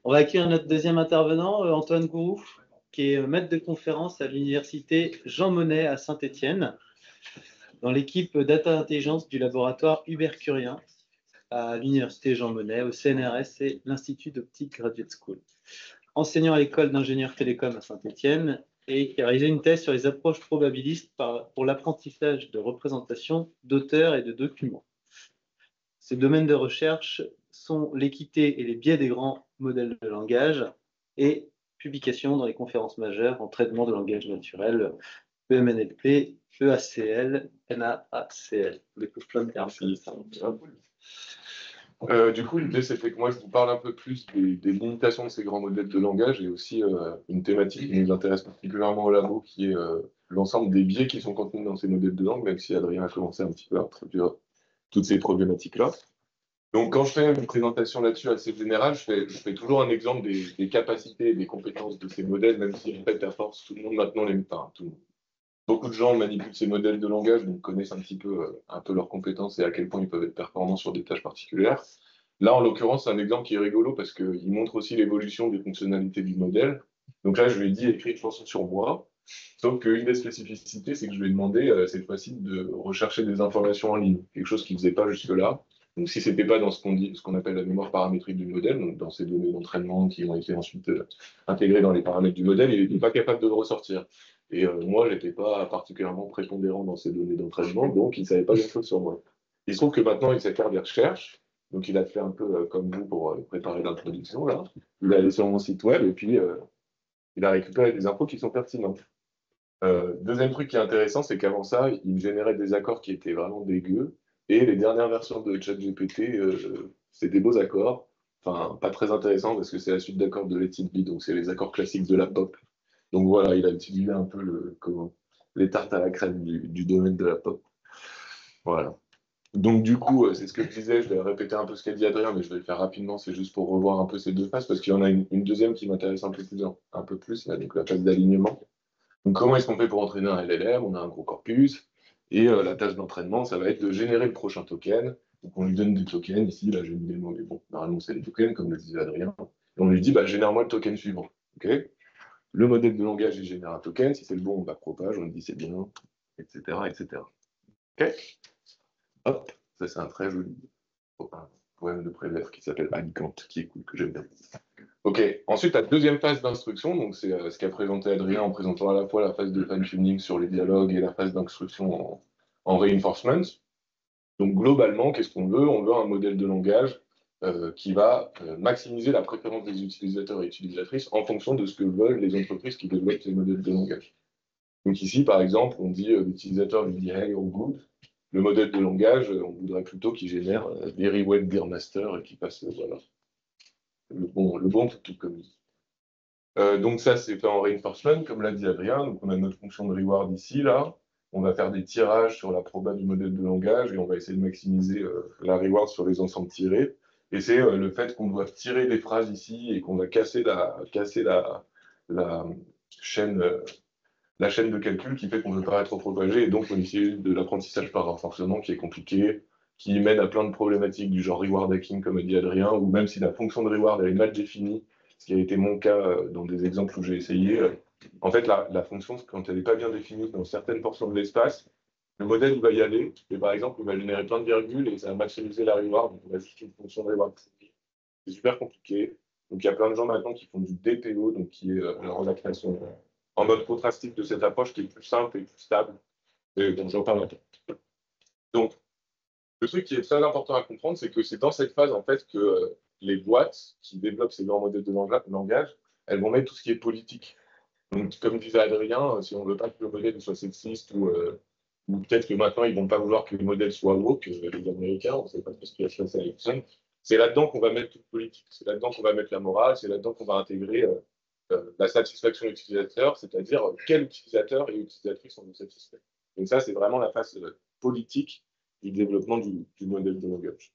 On va accueillir notre deuxième intervenant, Antoine Gourou, qui est maître de conférence à l'université Jean Monnet à Saint-Étienne, dans l'équipe Data Intelligence du laboratoire Hubert Curien à l'université Jean Monnet, au CNRS et l'Institut d'Optique Graduate School. Enseignant à l'école d'ingénieurs télécom à Saint-Étienne et qui a réalisé une thèse sur les approches probabilistes pour l'apprentissage de représentations d'auteurs et de documents. Ces domaines de recherche sont l'équité et les biais des grands modèles de langage et publication dans les conférences majeures en traitement de langage naturel, EMNLP, EACL, NAACL. Plein de termes. Du coup, l'idée, c'était que moi, je vous parle un peu plus des limitations de ces grands modèles de langage et aussi une thématique qui nous intéresse particulièrement au labo, qui est l'ensemble des biais qui sont contenus dans ces modèles de langue, même si Adrien a commencé un petit peu à introduire toutes ces problématiques-là. Donc, quand je fais une présentation là-dessus assez générale, je fais toujours un exemple des capacités et des compétences de ces modèles, même si, en fait, à force, tout le monde maintenant les... Enfin, tout le monde. Beaucoup de gens manipulent ces modèles de langage, donc connaissent un peu leurs compétences et à quel point ils peuvent être performants sur des tâches particulières. Là, en l'occurrence, c'est un exemple qui est rigolo parce qu'il montre aussi l'évolution des fonctionnalités du modèle. Donc là, je lui ai dit écrire une chanson sur moi, sauf qu'une des spécificités, c'est que je lui ai demandé cette fois-ci de rechercher des informations en ligne, quelque chose qu'il ne faisait pas jusque-là. Donc si ce n'était pas dans ce qu'on appelle la mémoire paramétrique du modèle, donc dans ces données d'entraînement qui ont été ensuite intégrées dans les paramètres du modèle, il n'était pas capable de le ressortir. Et moi, je n'étais pas particulièrement prépondérant dans ces données d'entraînement, donc il ne savait pas grand-chose sur moi. Il se trouve que maintenant, il sait faire des recherches, donc il a fait un peu comme vous pour préparer l'introduction, là. Il est allé sur mon site web et puis il a récupéré des infos qui sont pertinentes. Deuxième truc qui est intéressant, c'est qu'avant ça, il me générait des accords qui étaient vraiment dégueux, et les dernières versions de ChatGPT, c'est des beaux accords, enfin, pas très intéressants parce que c'est la suite d'accords de Let It Be, donc c'est les accords classiques de la pop. Donc voilà, il a utilisé un peu les tartes à la crème du domaine de la pop. Voilà. Donc du coup, c'est ce que je disais, je vais répéter un peu ce qu'a dit Adrien, mais je vais le faire rapidement, c'est juste pour revoir un peu ces deux phases, parce qu'il y en a une deuxième qui m'intéresse un peu plus là, donc la phase d'alignement. Donc comment est-ce qu'on fait pour entraîner un LLM? On a un gros corpus, et la tâche d'entraînement, ça va être de générer le prochain token. Donc on lui donne des tokens, ici, là j'ai mis des mots, mais bon, normalement c'est des tokens, comme le disait Adrien, et on lui dit, bah, génère-moi le token suivant. Okay, le modèle de langage, il génère un token, si c'est le bon, on va propage, on lui dit c'est bien, etc., etc. Ok. Hop, ça c'est un très joli poème de Prévert qui s'appelle Alicante, qui est cool, que j'aime bien. Ok, ensuite la deuxième phase d'instruction, donc c'est ce qu'a présenté Adrien en présentant à la fois la phase de fine-tuning sur les dialogues et la phase d'instruction en reinforcement. Donc globalement, qu'est-ce qu'on veut? On veut un modèle de langage qui va maximiser la préférence des utilisateurs et utilisatrices en fonction de ce que veulent les entreprises qui développent ces modèles de langage. Donc ici, par exemple, on dit l'utilisateur lui dit Hey or Good. Le modèle de langage, on voudrait plutôt qu'il génère Very Well Dear Master et qu'il passe voilà, le bon tout comme il. Donc ça, c'est fait en reinforcement, comme l'a dit Adrien. Donc on a notre fonction de reward ici, là. On va faire des tirages sur la proba du modèle de langage et on va essayer de maximiser la reward sur les ensembles tirés. Et c'est le fait qu'on doit tirer les phrases ici et qu'on va casser la chaîne, la chaîne de calcul qui fait qu'on ne veut pas être propagé. Et donc on utilise de l'apprentissage par renforcement qui est compliqué, qui mène à plein de problématiques du genre reward hacking, comme a dit Adrien, ou même si la fonction de reward elle est mal définie, ce qui a été mon cas dans des exemples où j'ai essayé. En fait, la fonction, quand elle n'est pas bien définie dans certaines portions de l'espace, le modèle il va y aller, et par exemple, il va générer plein de virgules et ça va maximiser la reward, donc on va ajouter une fonction de reward. C'est super compliqué. Donc il y a plein de gens maintenant qui font du DPO, donc qui est la création en mode contrastique de cette approche qui est plus simple et plus stable. Et bon, j'en parle un peu. Donc, le truc qui est très important à comprendre, c'est que c'est dans cette phase en fait que les boîtes qui développent ces grands modèles de langage, elles vont mettre tout ce qui est politique. Donc, comme disait Adrien, si on ne veut pas que le modèle soit sexiste ou peut-être que maintenant ils ne vont pas vouloir que le modèle soit woke, les Américains, on ne sait pas ce qui va se passer avec ça. C'est là-dedans qu'on va mettre toute politique, c'est là-dedans qu'on va mettre la morale, c'est là-dedans qu'on va intégrer la satisfaction utilisateur, c'est-à-dire quels utilisateurs et utilisatrices sont satisfaits. Donc ça, c'est vraiment la phase politique du développement du modèle de langage.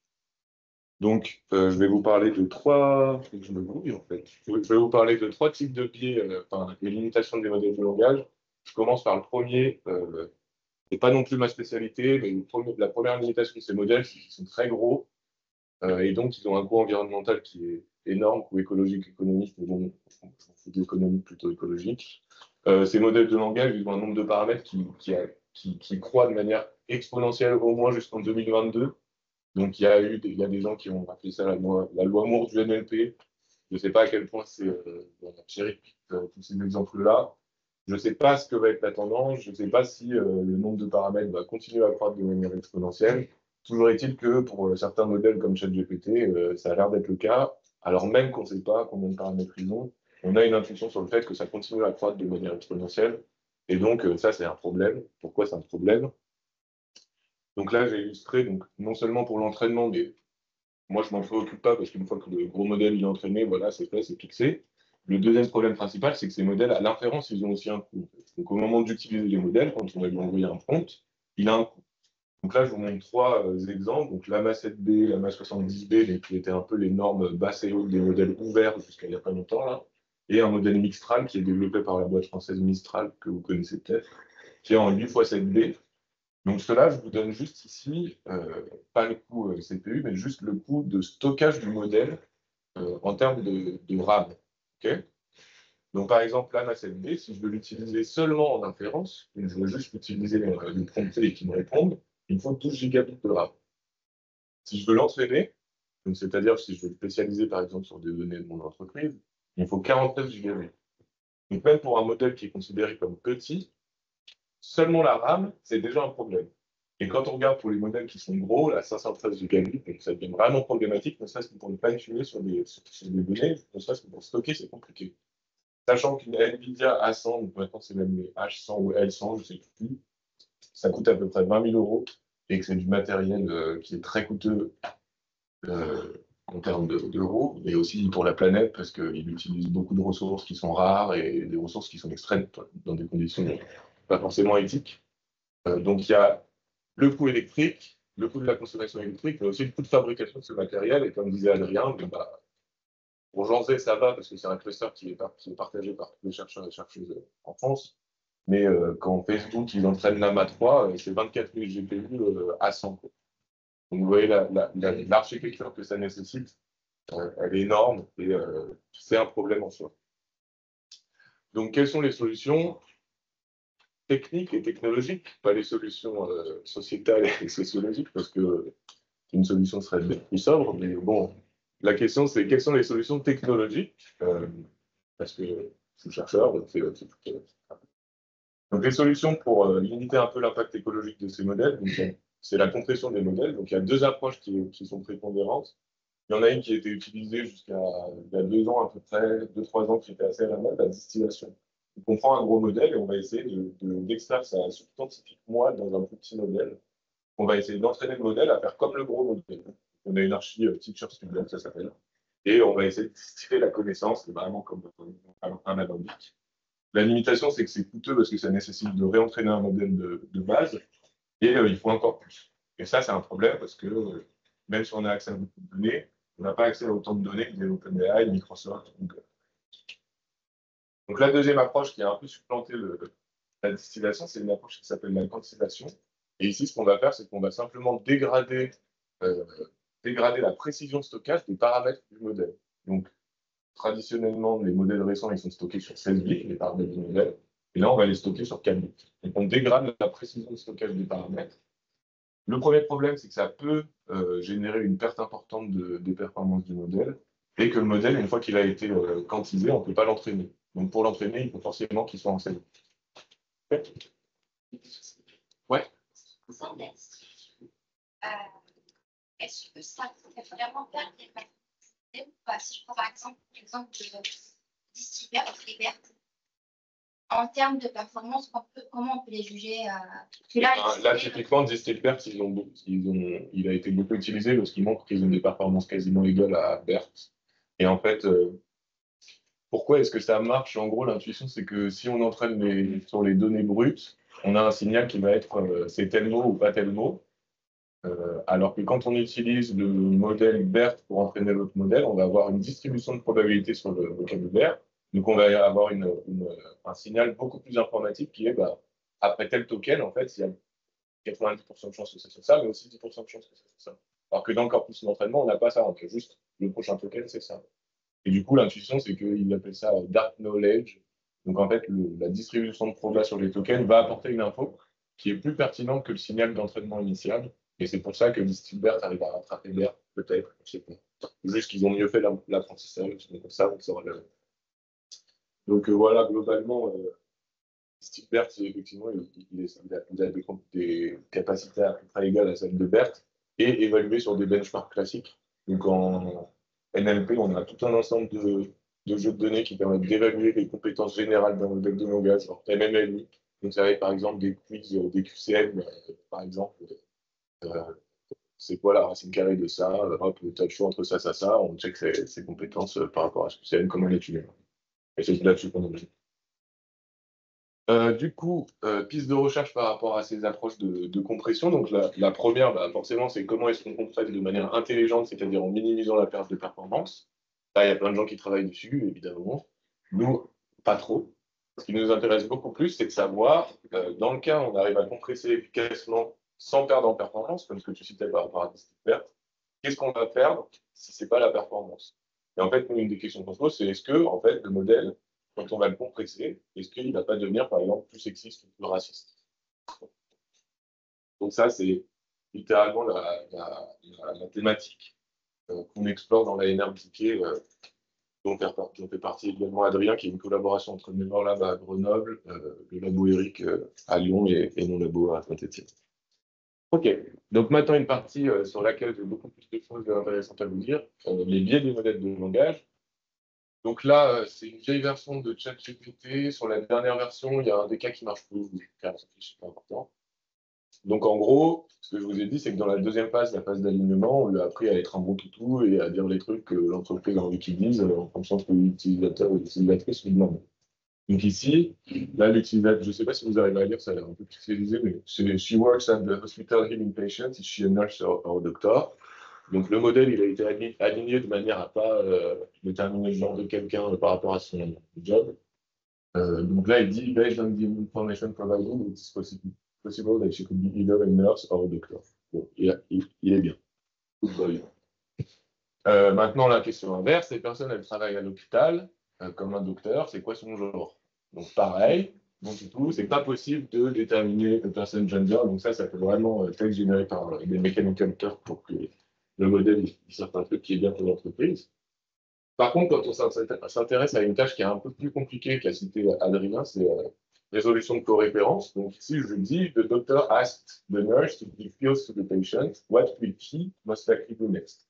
Donc, je vais vous parler de trois... Je me brouille, en fait. Je vais vous parler de trois types de biais, les limitations des modèles de langage. Je commence par le premier, et pas non plus ma spécialité, mais la première limitation de ces modèles, c'est qu'ils sont très gros, et donc ils ont un coût environnemental qui est énormes, coût écologique, économique, mais bon, on fait de l'économie plutôt écologique. Ces modèles de langage, ils ont un nombre de paramètres qui croît de manière exponentielle au moins jusqu'en 2022. Donc il y a des gens qui ont appelé ça la loi Moore du NLP. Je ne sais pas à quel point c'est cherry tous ces exemples-là. Je ne sais pas ce que va être la tendance. Je ne sais pas si le nombre de paramètres va continuer à croître de manière exponentielle. Toujours est-il que pour certains modèles comme ChatGPT, ça a l'air d'être le cas. Alors même qu'on ne sait pas combien de paramètres ils ont, on a une intuition sur le fait que ça continue à croître de manière exponentielle. Et donc ça, c'est un problème. Pourquoi c'est un problème? Donc là, j'ai illustré, donc, non seulement pour l'entraînement, mais moi, je m'en préoccupe pas parce qu'une fois que le gros modèle il est entraîné, voilà, c'est fait, c'est fixé. Le deuxième problème principal, c'est que ces modèles, à l'inférence, ils ont aussi un coût. Donc, au moment d'utiliser les modèles, quand on va lui envoyer un prompt, il a un coût. Donc là, je vous montre trois exemples. Donc, l'AMA 7B, l'AMA 70B, qui étaient un peu les normes basses et hautes des modèles ouverts jusqu'à il n'y a pas longtemps, là. Et un modèle Mistral qui est développé par la boîte française Mistral, que vous connaissez peut-être, qui est en 8 x 7B. Donc cela, je vous donne juste ici, pas le coût CPU, mais juste le coût de stockage du modèle en termes de RAM. Okay, donc par exemple, là, ma 7B, si je veux l'utiliser seulement en inférence, donc je veux juste utiliser le prompter et qu'il me réponde, il me faut 12 gigabits de RAM. Si je veux l'entraîner, c'est-à-dire si je veux le spécialiser par exemple sur des données de mon entreprise, il me faut 49 gigabits. Donc même pour un modèle qui est considéré comme petit, seulement la RAM, c'est déjà un problème. Et quand on regarde pour les modèles qui sont gros, la 513 gigabits, donc ça devient vraiment problématique, ne serait-ce que pour ne pas tuner sur des données, ne serait-ce que pour stocker, c'est compliqué. Sachant qu'une NVIDIA A100, donc maintenant c'est même les H100 ou L100, je ne sais plus, ça coûte à peu près 20 000 euros et que c'est du matériel qui est très coûteux en termes d'euros, mais aussi pour la planète parce qu'il utilise beaucoup de ressources qui sont rares et des ressources qui sont extraites dans des conditions pas forcément éthiques. Donc il y a le coût électrique, le coût de la consommation électrique, mais aussi le coût de fabrication de ce matériel. Et comme disait Adrien, pour Jean Zay, ça va parce que c'est un cluster qui est partagé par tous les chercheurs et chercheuses en France. Mais quand Facebook ils entraînent l'AMA 3, c'est 24 000 GPU à 100. Quoi. Donc vous voyez l'architecture que ça nécessite, elle est énorme et c'est un problème en soi. Donc quelles sont les solutions techniques et technologiques, pas les solutions sociétales et sociologiques, parce que une solution serait plus sobre, mais bon, la question c'est quelles sont les solutions technologiques, parce que je suis chercheur, donc donc les solutions pour limiter un peu l'impact écologique de ces modèles, c'est la compression des modèles, donc il y a deux approches qui sont prépondérantes. Il y en a une qui a été utilisée jusqu'à il y a 2 ans à peu près, 2-3 ans, qui était assez à la mode, la distillation. Donc on prend un gros modèle et on va essayer d'extraire sa substance typique moelle dans un plus petit modèle. On va essayer d'entraîner le modèle à faire comme le gros modèle. On a une archi teacher student, ça s'appelle. Et on va essayer de distiller la connaissance, vraiment comme un alambic. La limitation, c'est que c'est coûteux parce que ça nécessite de réentraîner un modèle de base et il faut encore plus. Et ça, c'est un problème parce que même si on a accès à beaucoup de données, on n'a pas accès à autant de données que des OpenAI, Microsoft, Google. Donc la deuxième approche qui a un peu supplanté la distillation, c'est une approche qui s'appelle la quantisation. Et ici, ce qu'on va faire, c'est qu'on va simplement dégrader la précision de stockage des paramètres du modèle. Donc, traditionnellement, les modèles récents, ils sont stockés sur 16 bits, les paramètres du modèle. Et là, on va les stocker sur 4 bits. Donc, on dégrade la précision de stockage des paramètres. Le premier problème, c'est que ça peut générer une perte importante des performances du modèle et que le modèle, une fois qu'il a été quantisé, on ne peut pas l'entraîner. Donc, pour l'entraîner, il faut forcément qu'il soit enseigné. Ouais. Est-ce que ça peut vraiment perdre des capacités ou pas? Si je prends par exemple l'exemple de Distilbert ou Flibert, en termes de performance, comment on peut les juger là, typiquement, Distilbert, il a été beaucoup utilisé parce qu'il montre qu'ils ont des performances quasiment égales à BERT. Et en fait, pourquoi est-ce que ça marche? En gros, l'intuition, c'est que si on entraîne sur les données brutes, on a un signal qui va être c'est tel mot ou pas tel mot. Alors que quand on utilise le modèle BERT pour entraîner l'autre modèle, on va avoir une distribution de probabilité sur le vocabulaire. Donc, on va avoir un signal beaucoup plus informatique qui est, après tel token, en fait, il y a 90% de chances que c'est ça, mais aussi 10% de chances que c'est ça. Alors que dans le corpus d'entraînement, on n'a pas ça. Donc, juste le prochain token, c'est ça. Et du coup, l'intuition, c'est qu'ils appellent ça dark knowledge. Donc en fait, la distribution de probas sur les tokens va apporter une info qui est plus pertinente que le signal d'entraînement initial. Et c'est pour ça que Distilbert arrive à rattraper BERT, peut-être, je sais pas. Juste qu'ils ont mieux fait l'apprentissage, donc ça, on saura le... Donc voilà, globalement, Distilbert, effectivement, il a des capacités à peu près égales à celles de BERT et évalué sur des benchmarks classiques. Donc en NLP, on a tout un ensemble de jeux de données qui permettent d'évaluer les compétences générales d'un modèle de langage, genre MMLI. Donc ça va être par exemple des quiz, des QCM, par exemple. Euh, c'est quoi la racine carrée de ça? Hop, tu as le choix entre ça, on check ses compétences par rapport à ce QCM, comment l'étudier. Et c'est là-dessus qu'on est. Du coup, piste de recherche par rapport à ces approches de compression. Donc la première, bah, forcément, c'est comment est-ce qu'on compresse de manière intelligente, c'est-à-dire en minimisant la perte de performance. Là, il y a plein de gens qui travaillent dessus, évidemment. Nous, pas trop. Ce qui nous intéresse beaucoup plus, c'est de savoir, dans le cas où on arrive à compresser efficacement sans perdre en performance, comme ce que tu citais par rapport à Distilbert, qu'est-ce qu'on va perdre si ce n'est pas la performance? Et en fait, nous, une des questions qu'on se pose, c'est est-ce que, en fait, le modèle, quand on va le compresser, est-ce qu'il ne va pas devenir, par exemple, plus sexiste ou plus raciste? Donc ça, c'est littéralement la thématique qu'on explore dans la NRDK, dont fait partie également Adrien, qui est une collaboration entre Memory Lab à Grenoble, le labo Eric à Lyon et mon labo à Saint-Étienne. Ok, donc maintenant une partie sur laquelle j'ai beaucoup plus de choses intéressantes à vous dire, les biais des modèles de langage. Donc là, c'est une vieille version de ChatGPT. Sur la dernière version, il y a un des cas qui marche plus, car c'est pas important. Donc en gros, ce que je vous ai dit, c'est que dans la deuxième phase, la phase d'alignement, on lui a appris à être un bon toutou et à dire les trucs que l'entreprise a envie qu'il dise en fonction de ce que l'utilisateur ou l'utilisatrice lui demande. Donc ici, là, l'utilisateur, je ne sais pas si vous arrivez à lire, ça a l'air un peu pixelisé, mais c'est She works at the hospital healing patients, is she a nurse or a doctor? Donc le modèle, il a été aligné de manière à pas déterminer le genre de quelqu'un par rapport à son job. Donc là, il dit, based on the information provided, it's possible that she could be either a nurse or a doctor. Bon, il est bien. Good boy. Maintenant, la question inverse, les personnes, elles travaillent à l'hôpital comme un docteur, c'est quoi son genre? Donc pareil, donc du coup, c'est pas possible de déterminer une personne gender, donc ça peut vraiment être généré par des mechanical turks pour que le modèle il sorte un truc qui est bien pour l'entreprise. Par contre, quand on s'intéresse à une tâche qui est un peu plus compliquée qu'a cité Adrien, c'est résolution de coréférence. Donc ici, je dis, the doctor asked the nurse to give pills to the patient, what will he most likely do next?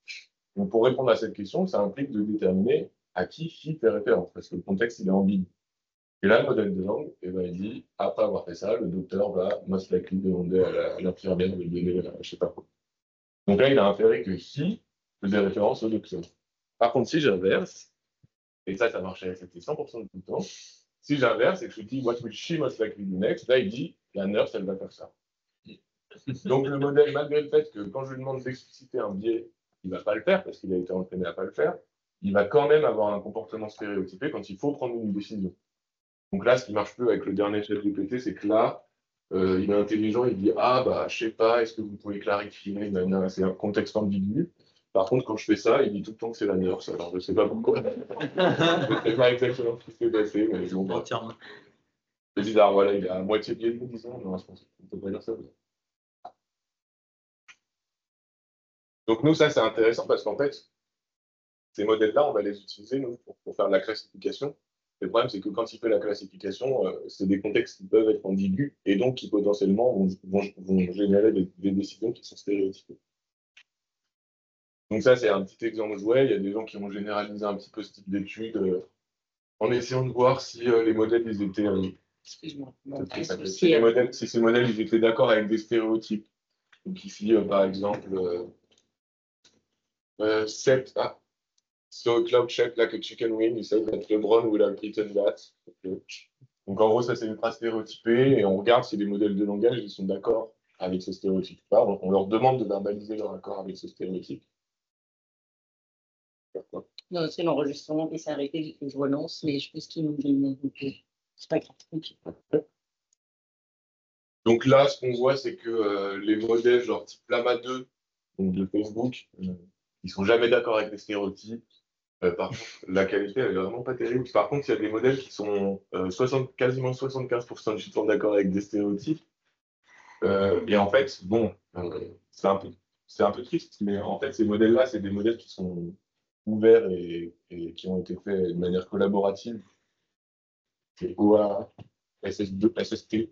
Donc pour répondre à cette question, ça implique de déterminer à qui he fait référence, parce que le contexte il est ambigu. Et là, le modèle de langue, eh ben, il dit, après avoir fait ça, le docteur va most likely demander à l'infirmière de lui donner, je sais pas quoi. Donc là, il a inféré que he faisait référence au docteur. Par contre, si j'inverse, et ça marchait, c'était 100% du temps, si j'inverse et que je dis what will she most likely do next, là, il dit la nurse, elle va faire ça. Donc le modèle, malgré le fait que quand je lui demande d'expliciter un biais, il ne va pas le faire parce qu'il a été entraîné à ne pas le faire, il va quand même avoir un comportement stéréotypé quand il faut prendre une décision. Donc là, ce qui marche plus avec le dernier chef GPT, c'est que là, il est intelligent, il dit ah bah je sais pas, est-ce que vous pouvez clarifier, c'est un contexte ambigu. Par contre, quand je fais ça, il dit tout le temps que c'est la nurse, alors je ne sais pas pourquoi. Je ne sais pas exactement ce qui s'est passé, mais bon, bah, c'est bizarre, voilà, il est à moitié de nous, disons, non, je pense qu'on ne peut pas dire ça. Donc nous, ça c'est intéressant parce qu'en fait, ces modèles-là, on va les utiliser nous, pour faire de la classification. Le problème, c'est que quand il fait la classification, c'est des contextes qui peuvent être ambigus et donc qui potentiellement vont générer des décisions qui sont stéréotypées. Donc ça, c'est un petit exemple jouet. Il y a des gens qui ont généralisé un petit peu ce type d'études en essayant de voir si les modèles, ils étaient... Excuse-moi. Si ces modèles, ils étaient d'accord avec des stéréotypes. Donc ici, par exemple, so cloud shaped like a chicken wing, you said that LeBron would have written that. Okay. Donc en gros, ça c'est une phrase stéréotypée et on regarde si les modèles de langage ils sont d'accord avec ce stéréotype. On leur demande de verbaliser leur accord avec ce stéréotype. Non, c'est l'enregistrement qui s'est arrêté, je relance, mais je pense qu'il nous dit. C'est pas grave. Okay. Donc là, ce qu'on voit, c'est que les modèles genre type Llama 2, donc de Facebook, ils sont jamais d'accord avec les stéréotypes. Par contre, la qualité, elle est vraiment pas terrible. Par contre, il y a des modèles qui sont quasiment 75% du temps d'accord avec des stéréotypes. Et en fait, bon, c'est un peu triste, mais en fait, ces modèles-là, c'est des modèles qui sont ouverts et qui ont été faits de manière collaborative. C'est OA, SS2, SST.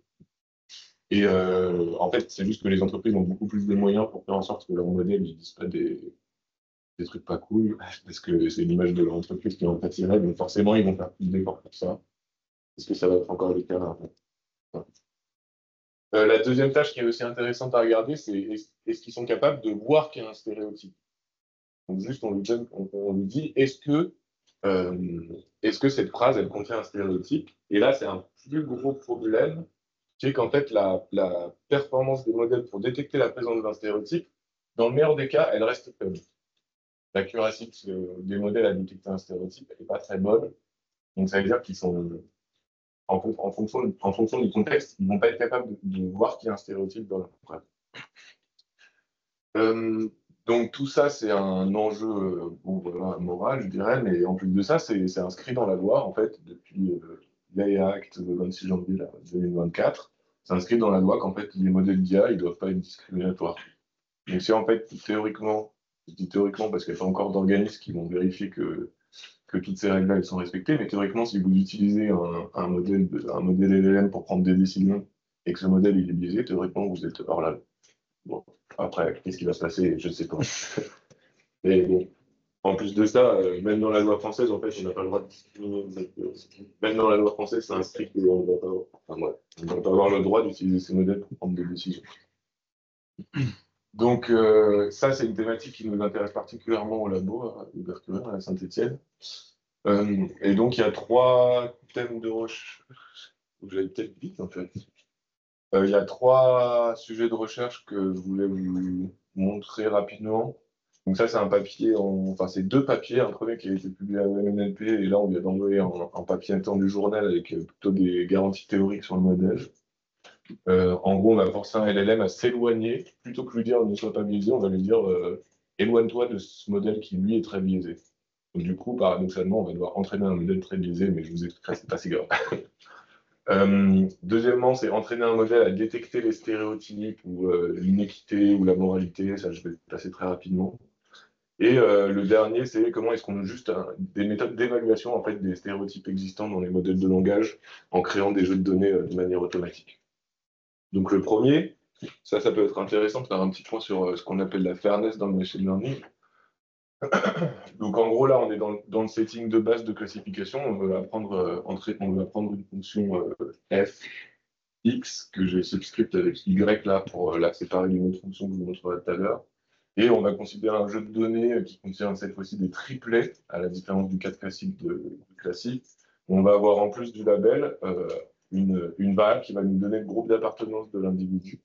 Et en fait, c'est juste que les entreprises ont beaucoup plus de moyens pour faire en sorte que leurs modèles ne disent pas des trucs pas cool, parce que c'est l'image de leur entreprise qui en pâtirait, donc forcément, ils vont faire plus d'efforts pour ça. Est-ce que ça va être encore le cas là? La deuxième tâche qui est aussi intéressante à regarder, c'est est-ce qu'ils sont capables de voir qu'il y a un stéréotype. Donc juste, on lui dit, est-ce que cette phrase, elle contient un stéréotype? Et là, c'est un plus gros problème, qui est qu'en fait, la performance des modèles pour détecter la présence d'un stéréotype, dans le meilleur des cas, elle reste faible. L'accuracy des modèles à détecter un stéréotype n'est pas très bonne. Donc ça veut dire qu'ils sont, en fonction du contexte, ils ne vont pas être capables de voir qu'il y a un stéréotype dans la phrase. Donc tout ça, c'est un enjeu bon, voilà, moral, je dirais, mais en plus de ça, c'est inscrit dans la loi, en fait, depuis l'AI Act le 26 janvier 2024. C'est inscrit dans la loi qu'en fait, les modèles d'IA, ils ne doivent pas être discriminatoires. Donc si en fait, théoriquement, je dis théoriquement parce qu'il n'y a pas encore d'organismes qui vont vérifier que toutes ces règles-là elles sont respectées, mais théoriquement, si vous utilisez un modèle LLM pour prendre des décisions et que ce modèle il est biaisé, théoriquement, vous êtes hors la loi. Bon, après, qu'est-ce qui va se passer? Je ne sais pas. Mais bon, en plus de ça, même dans la loi française, en fait, on n'a pas le droit de discriminer. Même dans la loi française, c'est inscrit qu'on ne doit pas, enfin, ouais, on doit pas avoir le droit d'utiliser ces modèles pour prendre des décisions. Donc, ça, c'est une thématique qui nous intéresse particulièrement au labo, à Ubercurin, à Saint-Étienne. Et donc, il y a 3 thèmes de recherche. J'allais peut-être vite, en fait. Il y a 3 sujets de recherche que je voulais vous montrer rapidement. Donc ça, c'est un papier, enfin c'est 2 papiers. Un premier qui a été publié à l'MNLP, et là, on vient d'envoyer un papier interne du journal avec plutôt des garanties théoriques sur le modèle. En gros, on va forcer un LLM à s'éloigner, plutôt que lui dire ne sois pas biaisé, on va lui dire éloigne-toi de ce modèle qui, lui, est très biaisé. Donc du coup, paradoxalement, on va devoir entraîner un modèle très biaisé, mais je vous expliquerai, c'est pas si grave. Deuxièmement, c'est entraîner un modèle à détecter les stéréotypes ou l'inéquité ou la moralité, ça je vais passer très rapidement. Et le dernier, c'est comment est-ce qu'on a juste des méthodes d'évaluation en fait, des stéréotypes existants dans les modèles de langage en créant des jeux de données de manière automatique. Donc le premier, ça peut être intéressant de faire un petit point sur ce qu'on appelle la fairness dans le machine learning. Donc en gros là on est dans le setting de base de classification, on veut apprendre, une fonction f, x, que j'ai subscript avec y là pour la séparer d'une autre fonction que je vous montrerai tout à l'heure. Et on va considérer un jeu de données qui contient cette fois-ci des triplets, à la différence du cas classique de classique. On va avoir en plus du label une variable qui va nous donner le groupe d'appartenance de l'individu.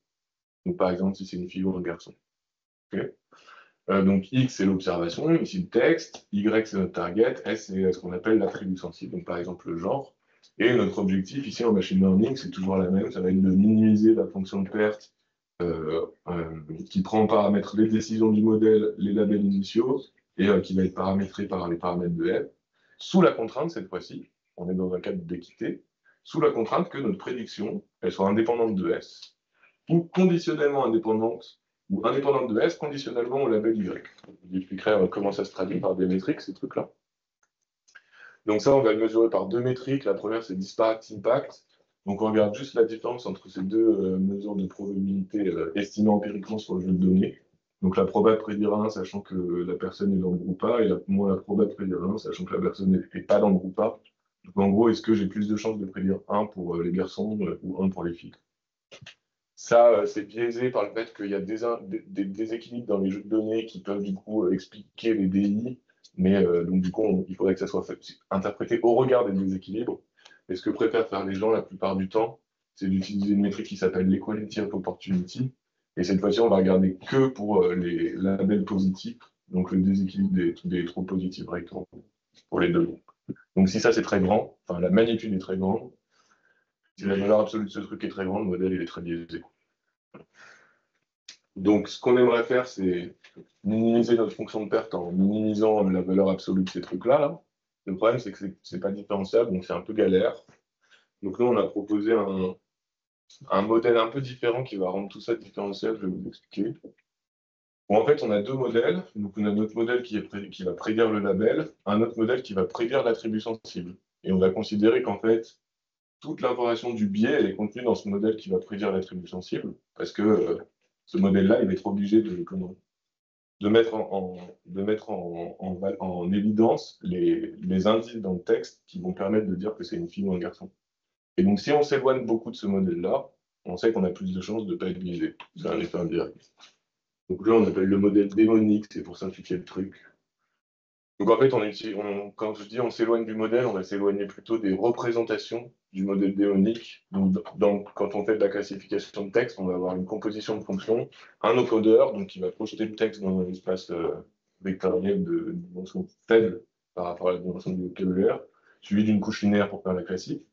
Donc par exemple si c'est une fille ou un garçon. Okay. Donc X c'est l'observation, ici le texte, Y c'est notre target, S c'est ce qu'on appelle l'attribut sensible, donc par exemple le genre. Et notre objectif ici en machine learning, c'est toujours la même, ça va être de minimiser la fonction de perte qui prend en paramètre les décisions du modèle, les labels initiaux, et qui va être paramétré par les paramètres de F, sous la contrainte cette fois-ci, on est dans un cadre d'équité, sous la contrainte que notre prédiction, elle soit indépendante de S, ou conditionnellement indépendante ou indépendante de S, conditionnellement au label Y. Je vous expliquerai comment ça se traduit par des métriques, ces trucs-là. Donc ça, on va le mesurer par 2 métriques. La première, c'est disparate impact. Donc on regarde juste la différence entre ces 2 mesures de probabilité estimées empiriquement sur le jeu de données. Donc la proba de prédire 1, sachant que la personne est dans le groupe A, et la proba de prédire 1, sachant que la personne n'est pas dans le groupe A. Donc en gros, est-ce que j'ai plus de chances de prédire 1 pour les garçons ou 1 pour les filles? Ça, c'est biaisé par le fait qu'il y a des déséquilibres dans les jeux de données qui peuvent du coup expliquer les DI, mais donc du coup, il faudrait que ça soit interprété au regard des déséquilibres. Et ce que préfèrent faire les gens la plupart du temps, c'est d'utiliser une métrique qui s'appelle l'equality of opportunity. Et cette fois-ci, on va regarder que pour les labels positifs, donc le déséquilibre des trop positifs rectangles pour les 2 groupes. Donc si ça c'est très grand, enfin la magnitude est très grande, si la valeur absolue de ce truc est très grande, le modèle il est très biaisé. Donc, ce qu'on aimerait faire, c'est minimiser notre fonction de perte en minimisant la valeur absolue de ces trucs-là. Là. Le problème, c'est que c'est pas différenciable, donc c'est un peu galère. Donc, nous, on a proposé un modèle un peu différent qui va rendre tout ça différentiel. Je vais vous expliquer. Bon, en fait, on a deux modèles. Donc, on a notre modèle qui va prédire le label, un autre modèle qui va prédire l'attribution cible. Et on va considérer qu'en fait, toute l'information du biais, elle est contenue dans ce modèle qui va prédire l'attribution cible, parce que ce modèle-là, il va être obligé de mettre en évidence les indices dans le texte qui vont permettre de dire que c'est une fille ou un garçon. Et donc, si on s'éloigne beaucoup de ce modèle-là, on sait qu'on a plus de chances de ne pas être biaisé. C'est un effet indirect. Donc là, on appelle le modèle démonique, c'est pour simplifier le truc. Donc en fait, quand je dis on s'éloigne du modèle, on va s'éloigner plutôt des représentations du modèle démonique. Donc, quand on fait de la classification de texte, on va avoir une composition de fonctions, un encodeur, donc qui va projeter le texte dans un espace vectoriel de dimension faible par rapport à la dimension du vocabulaire, suivi d'une couche linéaire pour faire la classique.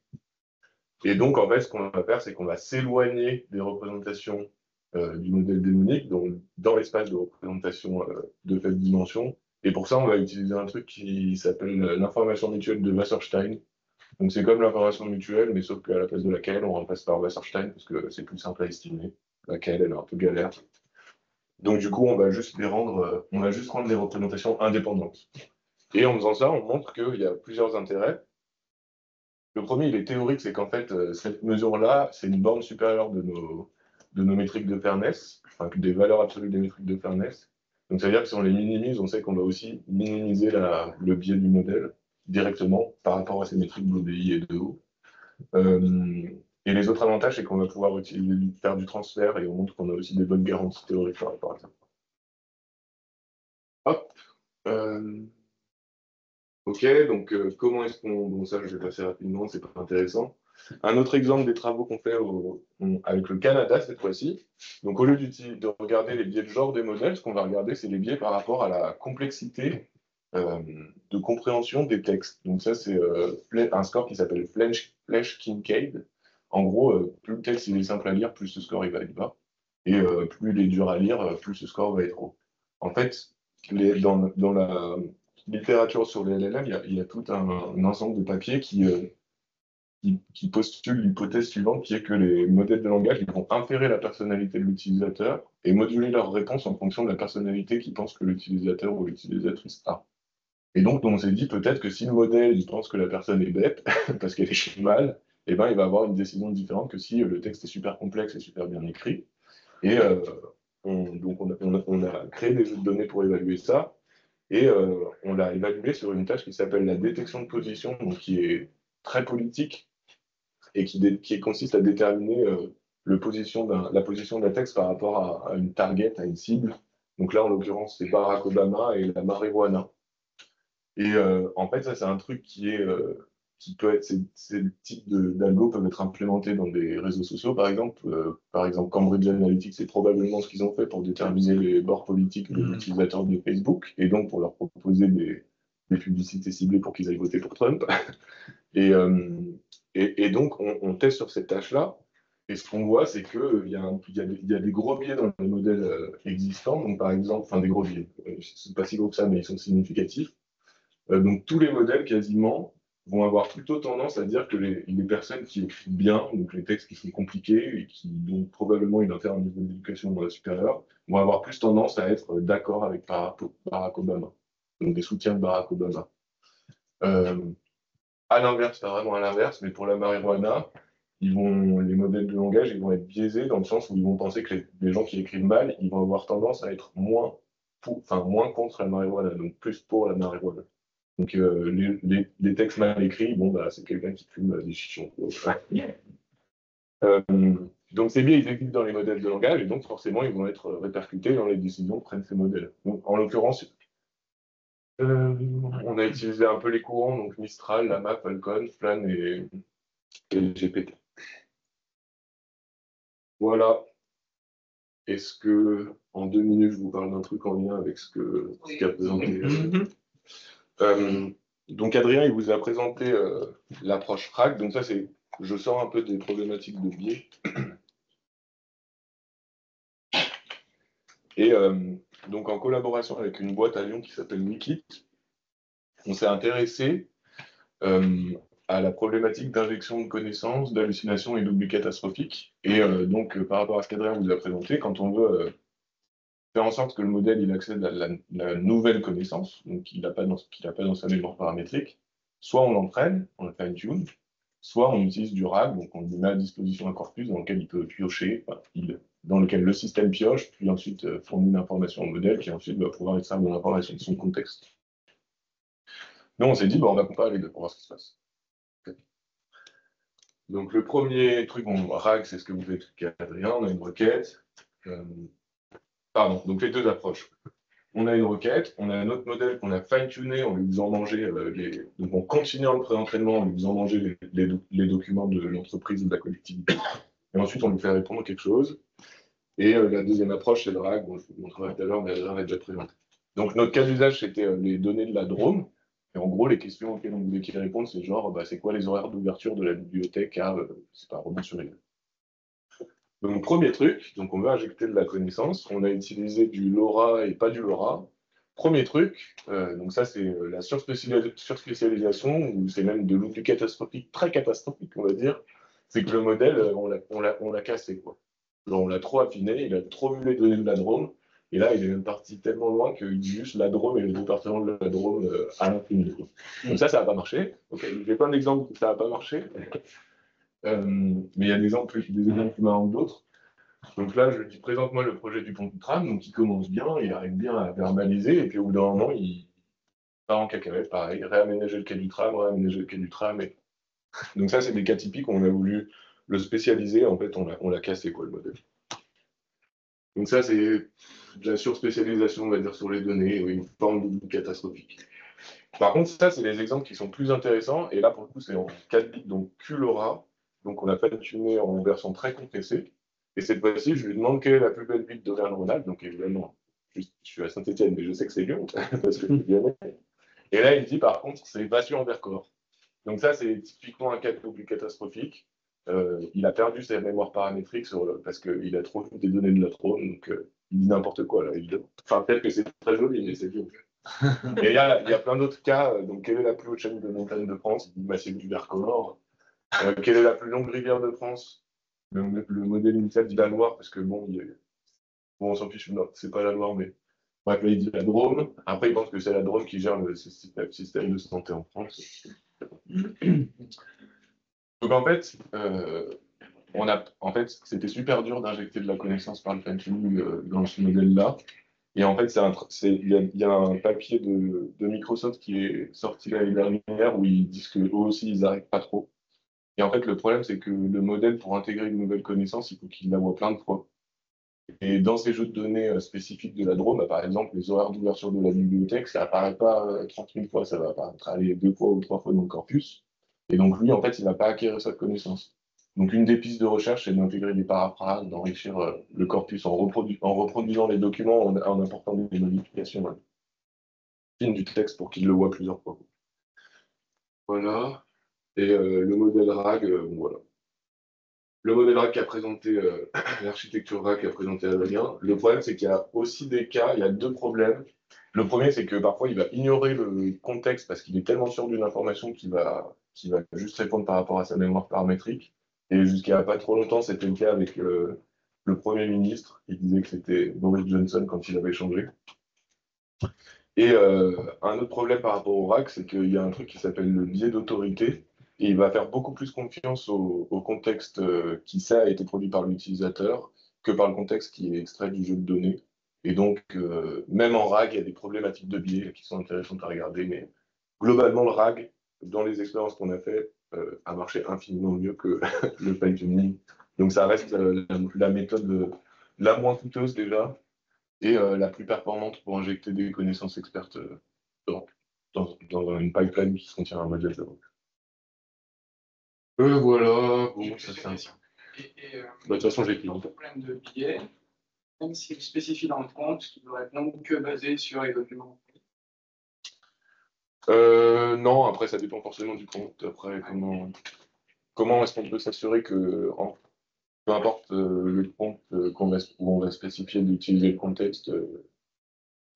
Et donc, en fait, ce qu'on va faire, c'est qu'on va s'éloigner des représentations du modèle démonique, donc dans l'espace de représentation de faible dimension. Et pour ça, on va utiliser un truc qui s'appelle l'information mutuelle de Wasserstein. Donc, c'est comme l'information mutuelle, mais sauf qu'à la place de laquelle, on remplace par Wasserstein, parce que c'est plus simple à estimer. Laquelle, elle est un peu galère. Donc, du coup, on va juste rendre les représentations indépendantes. Et en faisant ça, on montre qu'il y a plusieurs intérêts. Le premier, il est théorique, c'est qu'en fait, cette mesure-là, c'est une borne supérieure de nos métriques de fairness, enfin, des valeurs absolues des métriques de fairness. Donc, c'est-à-dire que si on les minimise, on sait qu'on va aussi minimiser le biais du modèle directement par rapport à ces métriques d'ODI et de O. Et les autres avantages, c'est qu'on va pouvoir faire du transfert et on montre qu'on a aussi des bonnes garanties théoriques par rapport à ça. Hop. Ok, donc comment est-ce qu'on... Bon, ça, je vais passer rapidement, c'est pas intéressant. Un autre exemple des travaux qu'on fait avec le Canada cette fois-ci. Donc, au lieu de regarder les biais de genre des modèles, ce qu'on va regarder, c'est les biais par rapport à la complexité de compréhension des textes. Donc, ça, c'est un score qui s'appelle Flesch-Kincaid. En gros, plus le texte il est simple à lire, plus ce score il va être bas. Et plus il est dur à lire, plus ce score va être haut. En fait, dans la littérature sur les LLM, il y a tout un ensemble de papiers qui postulent l'hypothèse suivante, qui est que les modèles de langage ils vont inférer la personnalité de l'utilisateur et moduler leur réponse en fonction de la personnalité qu'ils pensent que l'utilisateur ou l'utilisatrice a. Et donc, on s'est dit peut-être que si le modèle il pense que la personne est bête, parce qu'elle écrit mal, eh ben, il va avoir une décision différente que si le texte est super complexe et super bien écrit. Et donc, on a créé des jeux de données pour évaluer ça. Et on l'a évalué sur une tâche qui s'appelle la détection de position, donc qui est très politique et qui consiste à déterminer la position d'un texte par rapport à une target, à une cible. Donc là, en l'occurrence, c'est Barack Obama et la marijuana. Et en fait, ça, c'est un truc qui peut être, ces types d'algos peuvent être implémentés dans des réseaux sociaux, par exemple. Cambridge Analytica, c'est probablement ce qu'ils ont fait pour déterminer les bords politiques des utilisateurs de Facebook, et donc pour leur proposer des publicités ciblées pour qu'ils aillent voter pour Trump. Et donc, on teste sur cette tâche-là, et ce qu'on voit, c'est qu'il y a des gros biais dans les modèles existants, donc par exemple, enfin des gros biais, c'est pas si gros que ça, mais ils sont significatifs. Donc tous les modèles quasiment vont avoir plutôt tendance à dire que les personnes qui écrivent bien, donc les textes qui sont compliqués et qui ont probablement une un niveau d'éducation supérieur, vont avoir plus tendance à être d'accord avec Barack Obama, donc des soutiens de Barack Obama. À l'inverse, pas vraiment à l'inverse, mais pour la marijuana, les modèles de langage ils vont être biaisés dans le sens où ils vont penser que les gens qui écrivent mal, ils vont avoir tendance à être moins contre la marijuana, donc plus pour la marijuana. Donc, les textes mal écrits, bon, bah, c'est quelqu'un qui fume des chichons. Donc, ces biais, ils existent dans les modèles de langage, et donc, forcément, ils vont être répercutés dans les décisions que prennent ces modèles. Donc, en l'occurrence, on a utilisé un peu les courants, donc Mistral, Lama, Falcon, Flan et GPT. Voilà. Est-ce que, en 2 minutes, je vous parle d'un truc en lien avec ce qu'a présenté donc Adrien, il vous a présenté l'approche FRAC. Donc ça, je sors un peu des problématiques de biais. Et donc, en collaboration avec une boîte à Lyon qui s'appelle Wikit, on s'est intéressé à la problématique d'injection de connaissances, d'hallucinations et d'oubli catastrophiques. Et donc, par rapport à ce qu'Adrien vous a présenté, quand on veut faire en sorte que le modèle il accède à la nouvelle connaissance, donc qu'il n'a pas dans sa mémoire paramétrique, soit on l'entraîne, on le fine-tune, soit on utilise du RAG, donc on lui met à disposition un corpus dans lequel il peut piocher, dans lequel le système pioche, puis ensuite fournit l'information au modèle, qui ensuite va pouvoir extraire de l'information de son contexte. Donc on s'est dit, on va comparer les deux pour voir ce qui se passe. Donc le premier truc, RAG, c'est ce que vous avez expliqué à Adrien, on a une requête. Pardon, donc les deux approches. On a une requête, on a un autre modèle qu'on a fine-tuné en lui faisant manger donc on continue le pré-entraînement en lui faisant manger les documents de l'entreprise ou de la collectivité. Et ensuite, on lui fait répondre quelque chose. Et la deuxième approche, c'est le RAG, je vous montrerai tout à l'heure, mais Adrien l'a déjà présenté. Donc notre cas d'usage, c'était les données de la Drôme. Et en gros, les questions auxquelles on voulait qu'il réponde, c'est genre, c'est quoi les horaires d'ouverture de la bibliothèque à, c'est pas, Romans-sur-Isère. Donc, premier truc, donc on veut injecter de la connaissance. On a utilisé du LoRa et pas du LoRa. Premier truc, donc ça c'est la surspécialisation, ou c'est même de l'oubli catastrophique, très catastrophique, on va dire. C'est que le modèle, on l'a cassé, quoi. Genre, on l'a trop affiné, il a trop vu les données de la Drôme, et là il est même parti tellement loin qu'il dit juste la Drôme et le département de la Drôme à l'infini. Donc ça n'a pas marché. Okay. J'ai plein d'exemples où ça n'a pas marché. Mais il y a des exemples plus marrants que d'autres. Donc là, je dis présente-moi le projet du pont du tram, donc il commence bien, il arrive bien à verbaliser, et puis au bout d'un moment, il part en cacahuète, pareil, réaménager le quai du tram, réaménager le quai du tram. Et... Donc ça, c'est des cas typiques où on a voulu le spécialiser, en fait, on l'a cassé, quoi, le modèle. Donc ça, c'est de la surspécialisation, on va dire, sur les données, une forme de catastrophique. Par contre, ça, c'est des exemples qui sont plus intéressants, et là, pour le coup, c'est en 4 bits, donc QLoRa, donc on a fine-tuné en version très compressée. Et cette fois-ci, je lui demande quelle est la plus belle ville d'Auvergne-Rhône-Alpes. Donc évidemment, je suis à Saint-Étienne, mais je sais que c'est Lyon, parce que je suis lyonnais. Et là, il me dit par contre, c'est Vassy-en-Vercors. Donc ça, c'est typiquement un cas plus catastrophique. Il a perdu sa mémoire paramétrique parce qu'il a trop vu des données de la trône, donc il dit n'importe quoi, là, évidemment. Enfin, peut-être que c'est très joli, mais c'est vieux. Et il y a plein d'autres cas. Donc, quelle est la plus haute chaîne de montagne de France? Il dit Massif du Vercors. Quelle est la plus longue rivière de France? Le modèle initial dit la Loire, parce que bon, on s'en fiche, c'est pas la Loire, mais bref, là il dit la Drôme. Après, il pense que c'est la Drôme qui gère le système de santé en France. Donc en fait, c'était super dur d'injecter de la connaissance par le fine-tuning dans ce modèle-là. Et en fait, il y a un papier de Microsoft qui est sorti l'année dernière où ils disent qu'eux aussi, ils n'arrêtent pas trop. Et en fait, le problème, c'est que le modèle, pour intégrer une nouvelle connaissance, il faut qu'il la voit plein de fois. Et dans ces jeux de données spécifiques de la Drôme, par exemple, les horaires d'ouverture de la bibliothèque, ça apparaît pas 30 000 fois, ça va apparaître aller 2 fois ou 3 fois dans le corpus. Et donc lui, en fait, il n'a pas acquis cette connaissance. Donc une des pistes de recherche, c'est d'intégrer des paraphrases, d'enrichir le corpus en reproduisant les documents, en apportant des modifications fines du texte pour qu'il le voit plusieurs fois. Voilà. Et le modèle RAG, voilà. Le modèle RAG qui a présenté, l'architecture RAG qui a présenté Adrien, le problème c'est qu'il y a aussi des cas, il y a deux problèmes. Le premier c'est que parfois il va ignorer le contexte parce qu'il est tellement sûr d'une information qu'il va juste répondre par rapport à sa mémoire paramétrique. Et jusqu'à il n'y a pas trop longtemps, c'était le cas avec le Premier ministre. Il disait que c'était Boris Johnson quand il avait changé. Et un autre problème par rapport au RAG, c'est qu'il y a un truc qui s'appelle le biais d'autorité. Et il va faire beaucoup plus confiance au contexte qui ça a été produit par l'utilisateur que par le contexte qui est extrait du jeu de données. Et donc, même en RAG, il y a des problématiques de biais qui sont intéressantes à regarder. Mais globalement, le RAG, dans les expériences qu'on a fait, a marché infiniment mieux que le fine-tuning. Donc ça reste la méthode la moins coûteuse déjà et la plus performante pour injecter des connaissances expertes dans une pipeline qui contient un modèle de RAG. Voilà, bon, ça c'est ainsi. De toute façon, j'ai écrit. Un problème de biais, même s'il spécifie dans le compte qu'il doit être non que basé sur les documents. Non, après, ça dépend forcément du compte. Après, comment est-ce qu'on peut s'assurer que peu importe le prompt où on va spécifier d'utiliser le contexte,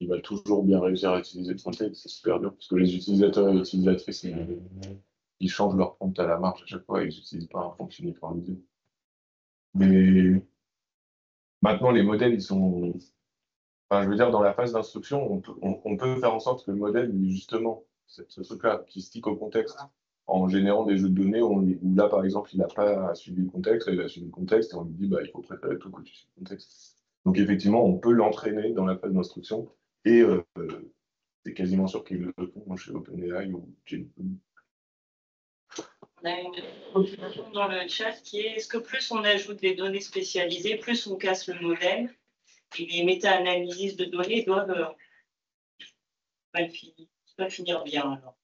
il va toujours bien réussir à utiliser le contexte. C'est super dur parce que les utilisateurs et les utilisatrices, ils changent leur prompt à la marge à chaque fois, ils n'utilisent pas un prompt uniformisé. Mais maintenant, les modèles, ils sont. Enfin, je veux dire, dans la phase d'instruction, on peut faire en sorte que le modèle, justement, ce truc-là, qui stick au contexte, en générant des jeux de données où là, par exemple, il n'a pas suivi le contexte, là, il a suivi le contexte, et on lui dit, bah, il faut préférer tout que tu suives le contexte. Donc, effectivement, on peut l'entraîner dans la phase d'instruction, et c'est quasiment sûr qu'il le font chez OpenAI ou Gemini. On a une observation dans le chat qui est que plus on ajoute des données spécialisées, plus on casse le modèle. Et les méta-analyses de données doivent pas finir bien. Alors.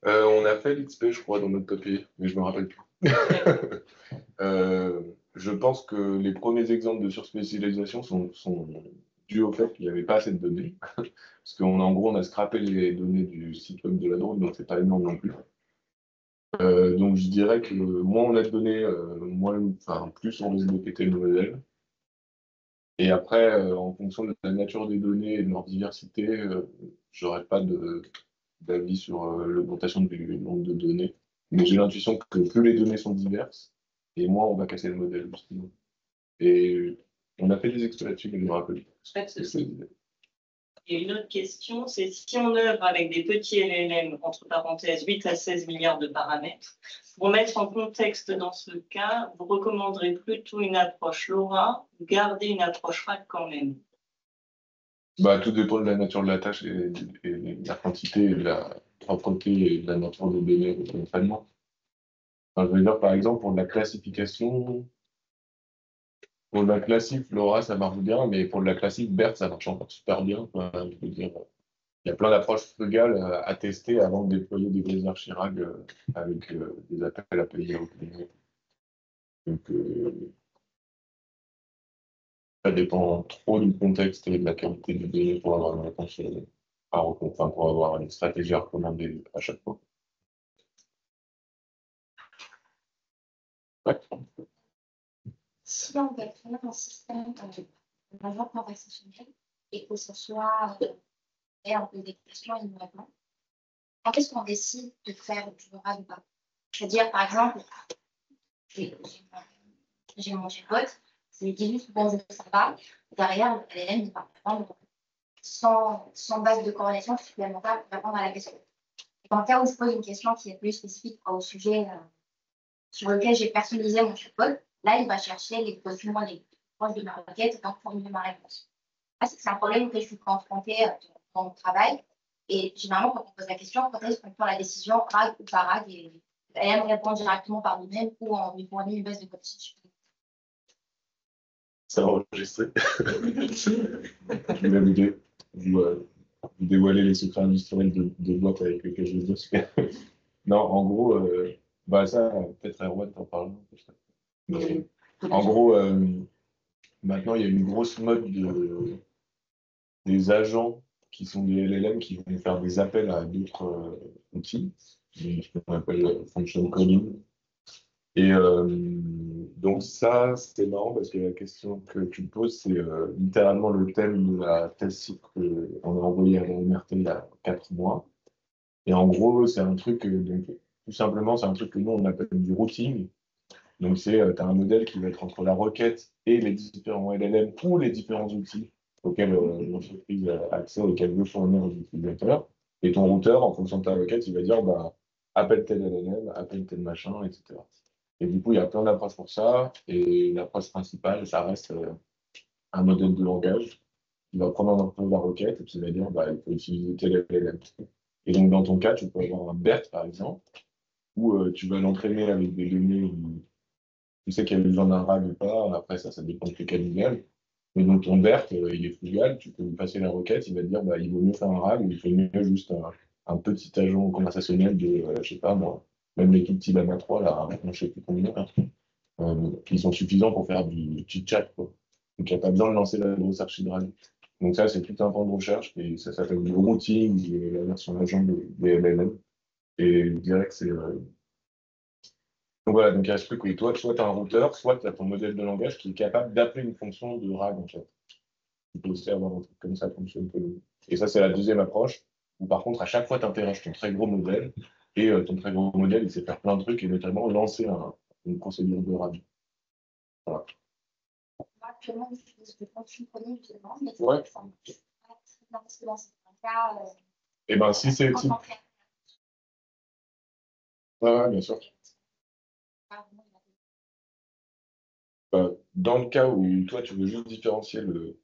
On a fait l'XP, je crois, dans notre papier, mais je me rappelle plus. Je pense que les premiers exemples de surspécialisation sont dus au fait qu'il n'y avait pas assez de données. Parce qu'en gros, on a scrappé les données du site web de la drone, donc c'est pas énorme non plus. Donc je dirais que moins on a de données, plus on risque de péter le modèle. Et après, en fonction de la nature des données et de leur diversité, j'aurais pas d'avis sur l'augmentation du nombre de données. Mais j'ai l'intuition que plus les données sont diverses, et moins on va casser le modèle, justement. Et on a fait des exploits là-dessus, mais je me rappelle. Et une autre question, c'est si on œuvre avec des petits LLM, entre parenthèses, 8 à 16 milliards de paramètres, pour mettre en contexte dans ce cas, vous recommanderez plutôt une approche LoRa ou garder une approche RAG quand même? Bah, tout dépend de la nature de la tâche et de la quantité, et de la propreté et de la nature des données de l'entraînement. Enfin, je veux dire, par exemple, pour de la classification, pour de la classique, LoRa, ça marche bien, mais pour de la classique, BERT, ça marche encore super bien. Quoi. Je veux dire, il y a plein d'approches frugales à tester avant de déployer des vraies archirag avec des appels API à OpenAI. Donc, ça dépend trop du contexte et de la qualité des données pour avoir une réponse pour avoir une stratégie à recommander à chaque fois. Ouais. Si on veut créer un système vraiment conversationnel et que ce soit un peu des questions et vraiment, quand est-ce qu'on décide de faire du oral ou pas? C'est-à-dire, par exemple, j'ai mon chatbot, je lui dis juste bonjour, ça va. Derrière, le LLM, il va répondre sans base de corrélation supplémentaire pour répondre à la question. Et dans le cas où je pose une question qui est plus spécifique au sujet sur lequel j'ai personnalisé mon chatbot, là, il va chercher les documents les plus proches de ma requête pour formuler ma réponse. Là, c'est un problème auquel je suis confrontée dans mon travail. Et généralement, quand on pose la question, quand est-ce qu'on prend la décision RAG ou pas RAG, et elle me répond directement par nous-mêmes ou on lui fournit une baisse de coefficient. Ça va enregistrer. Je vais vous dévoiler les secrets industriels de boîtes avec lesquelles je bosse. Non, en gros, ça, peut-être Erwan t'en parle. En gros, maintenant, il y a une grosse mode des agents qui sont des LLM qui vont faire des appels à d'autres outils, ce qu'on appelle function calling. Et donc ça, c'est marrant parce que la question que tu me poses, c'est littéralement le thème de la thèse cycle qu'on a envoyé à la MRT il y a 4 mois. Et en gros, c'est un truc, donc, tout simplement, c'est un truc que nous, on appelle du routing. Donc, tu as un modèle qui va être entre la requête et les différents LLM ou les différents outils auxquels l'entreprise a accès, auxquels veut fournir aux utilisateurs. Et ton routeur, en fonction de ta requête, il va dire, appelle tel LLM, appelle tel machin, etc. Et du coup, il y a plein d'approches pour ça. Et l'approche principale, ça reste un modèle de langage qui va prendre en compte la requête et qui va dire, il faut utiliser tel LLM. Et donc, dans ton cas, tu peux avoir un BERT, par exemple, où tu vas l'entraîner avec des données où tu sais qu'il y a besoin d'un RAG ou pas. Après, ça dépend de tes cas d'usage. Mais donc, ton BERT, il est frugal. Tu peux lui passer la requête. Il va te dire, il vaut mieux faire un RAG ou il faut mieux juste un petit agent conversationnel de, je sais pas moi, même les tout petits Llama 3, là, je ne sais plus combien, qui sont suffisants pour faire du chit-chat, quoi. Donc, il n'y a pas besoin de lancer la grosse archidrage. Donc ça, c'est tout un point de recherche et ça s'appelle du routing, la version agent des LLM. Et je dirais que Donc voilà, donc il y a ce truc où toi, soit tu as un routeur, soit tu as ton modèle de langage qui est capable d'appeler une fonction de RAG en fait. Tu peux aussi avoir un truc comme ça fonctionne. Et ça, c'est la deuxième approche, où par contre, à chaque fois, tu interroges ton très gros modèle, et ton très gros modèle, il sait faire plein de trucs, et notamment lancer une procédure de RAG. Voilà. Actuellement, je ne suis pas justement, mais Ouais. ça marche. Parce que dans certains cas, Et ben si c'est... quand on fait Ouais, bien sûr. Dans le cas où toi, tu veux juste différencier le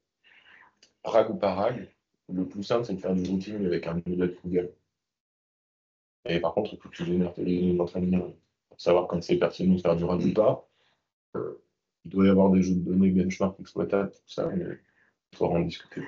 RAG ou pas RAG, le plus simple, c'est de faire du routing avec un modèle Google. Et par contre, il faut que tu génères tes entraînements pour savoir quand c'est pertinent de faire du RAG ou pas. Il doit y avoir des jeux de données benchmark exploitables, tout ça, mais il faudra en discuter.